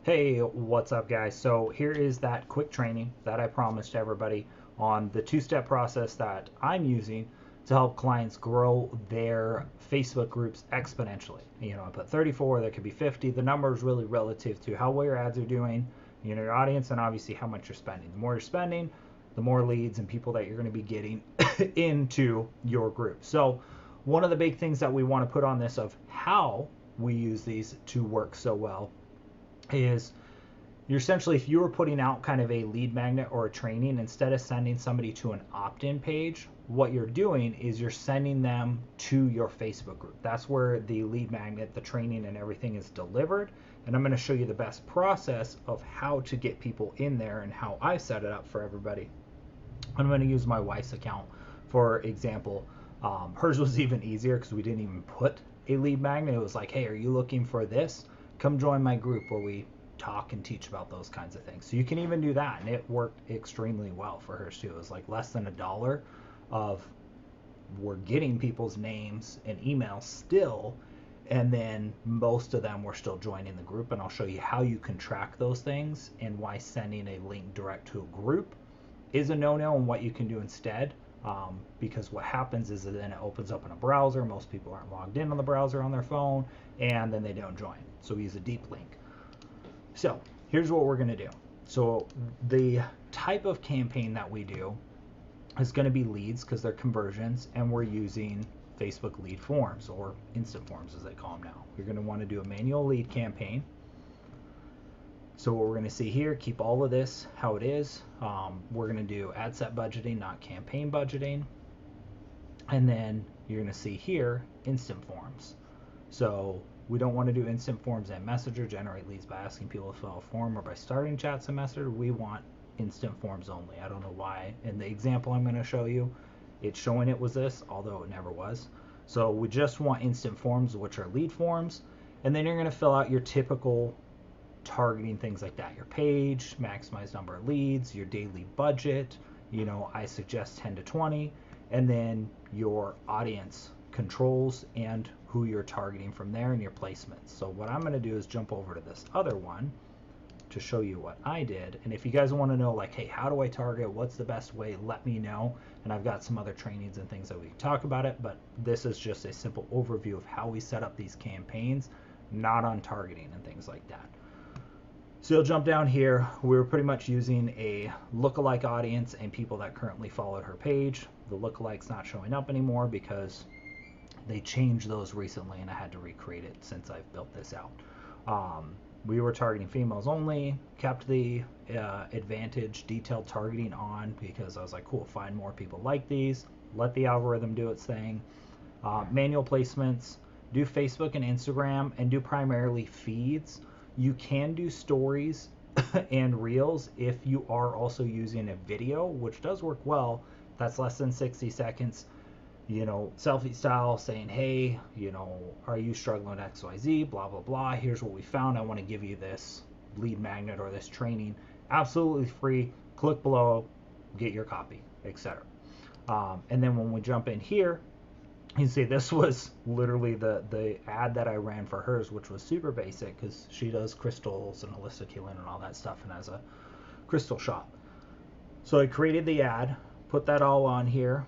Hey, what's up, guys? So, here is that quick training that I promised everybody on the two-step process that I'm using to help clients grow their Facebook groups exponentially. I put 34, there could be 50. The number is really relative to how well your ads are doing, your audience, and obviously how much you're spending. The more you're spending, the more leads and people that you're going to be getting into your group. So, one of the big things that we want to put on this of how we use these to work so well is you're essentially, if you were putting out kind of a lead magnet or a training, instead of sending somebody to an opt-in page, what you're doing is you're sending them to your Facebook group. That's where the lead magnet, the training, and everything is delivered. And I'm going to show you the best process of how to get people in there and how I set it up for everybody. I'm going to use my wife's account for example. Hers was even easier because we didn't even put a lead magnet. It was like, hey, are you looking for this? Come join my group where we talk and teach about those kinds of things. So you can even do that, and it worked extremely well for hers too. It was like less than $1 of we're getting people's names and emails still, and then most of them were still joining the group. And I'll show you how you can track those things and why sending a link direct to a group is a no-no and what you can do instead. Because what happens is that then it opens up in a browser. Most people aren't logged in on the browser on their phone, and then they don't join. So we use a deep link. So here's what we're going to do. So the type of campaign that we do is going to be leads because they're conversions, and we're using Facebook lead forms, or instant forms as they call them now. You're going to want to do a manual lead campaign. So what we're going to see here, keep all of this how it is. We're going to do ad set budgeting, not campaign budgeting. And then you're going to see here instant forms. So we don't want to do instant forms and Messenger, generate leads by asking people to fill out a form, or by starting chats in Messenger. We want instant forms only. I don't know why. In the example I'm going to show you, it's showing it was this, although it never was. So we just want instant forms, which are lead forms. And then you're going to fill out your typical targeting things like that, your page, maximize number of leads, your daily budget, I suggest 10 to 20, and then your audience controls and who you're targeting from there, and your placements. So what I'm going to do is jump over to this other one to show you what I did. And if you guys want to know, like, hey, how do I target, what's the best way, let me know. And I've got some other trainings and things that we can talk about it, but this is just a simple overview of how we set up these campaigns, not on targeting and things like that. So you'll jump down here. We're pretty much using a lookalike audience and people that currently followed her page. The lookalike's not showing up anymore because they changed those recently, and I had to recreate it since I've built this out. We were targeting females only, kept the advantage detailed targeting on because I was like, cool, find more people like these, let the algorithm do its thing. Manual placements, do Facebook and Instagram, and do primarily feeds. You can do stories and reels if you are also using a video, which does work well. That's less than 60 seconds. Selfie style, saying, hey, are you struggling with XYZ, blah, blah, blah. Here's what we found. I want to give you this lead magnet or this training absolutely free. Click below, get your copy, etc. And then when we jump in here, you can see this was literally the ad that I ran for hers, which was super basic because she does crystals and holistic healing and all that stuff and has a crystal shop. So I created the ad, put that all on here.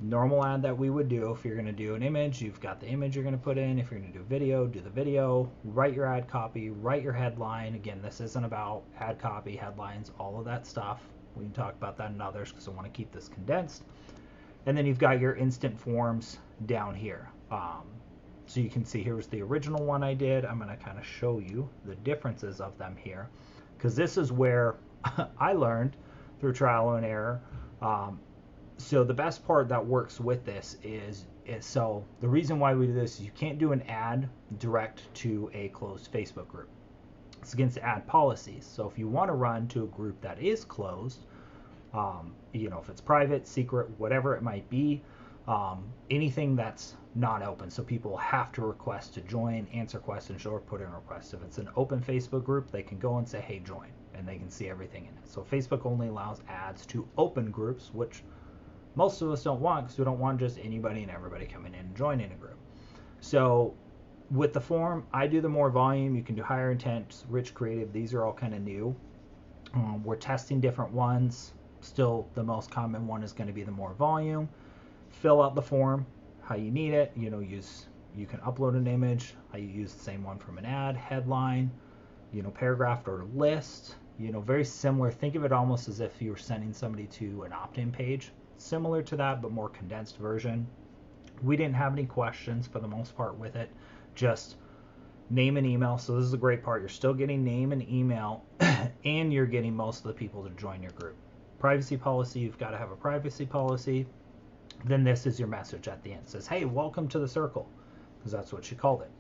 Normal ad that we would do. If you're going to do an image, you've got the image you're going to put in. If you're going to do video, do the video. Write your ad copy, write your headline. Again, this isn't about ad copy, headlines, all of that stuff. We can talk about that in others because I want to keep this condensed. And then you've got your instant forms down here. So you can see here's the original one I did. I'm going to kind of show you the differences of them here, because this is where I learned through trial and error. So the best part that works with this is so the reason why we do this is you can't do an ad direct to a closed Facebook group. It's against ad policies. So if you want to run to a group that is closed, if it's private, secret, whatever it might be, anything that's not open. So people have to request to join, answer questions, or put in requests. If it's an open Facebook group, they can go and say, hey, join, and they can see everything in it. So Facebook only allows ads to open groups, which most of us don't want because we don't want just anybody and everybody coming in and joining a group. So with the form, I do the more volume. You can do higher intent, rich creative. These are all kind of new. We're testing different ones. Still, the most common one is going to be the more volume. Fill out the form how you need it. You can upload an image. I use the same one from an ad, headline, paragraph or list. Very similar. Think of it almost as if you were sending somebody to an opt-in page. Similar to that, but more condensed version. We didn't have any questions for the most part with it. Just name and email. So this is the great part. You're still getting name and email, and you're getting most of the people to join your group. Privacy policy, you've got to have a privacy policy. Then this is your message at the end. It says, hey, welcome to the circle, because that's what she called it.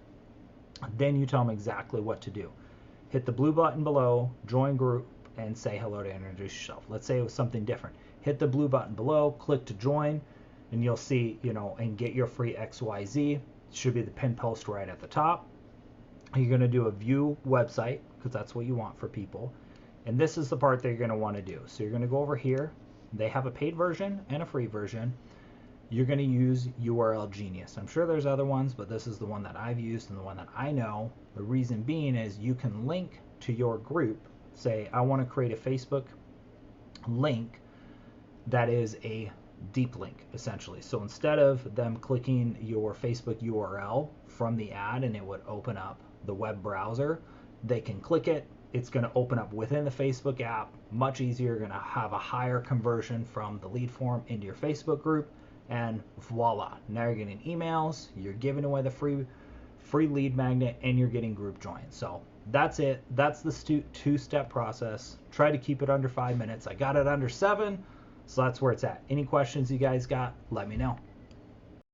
Then you tell them exactly what to do. Hit the blue button below, join group, and say hello to introduce yourself. Let's say it was something different. Hit the blue button below, click to join, and you'll see, and get your free XYZ. It should be the pinned post right at the top. You're going to do a view website, because that's what you want for people. And this is the part that you're going to want to do. So you're going to go over here. They have a paid version and a free version. You're going to use URL Genius. I'm sure there's other ones, but this is the one that I've used and the one that I know. The reason being is you can link to your group. Say, I want to create a Facebook link that is a deep link, essentially. So instead of them clicking your Facebook URL from the ad and it would open up the web browser, they can click it. It's going to open up within the Facebook app, much easier. You're going to have a higher conversion from the lead form into your Facebook group, and voila, now you're getting emails, you're giving away the free lead magnet, and you're getting group joins. So that's it. That's the two-step process. Try to keep it under 5 minutes. I got it under 7, so that's where it's at. Any questions you guys got, let me know.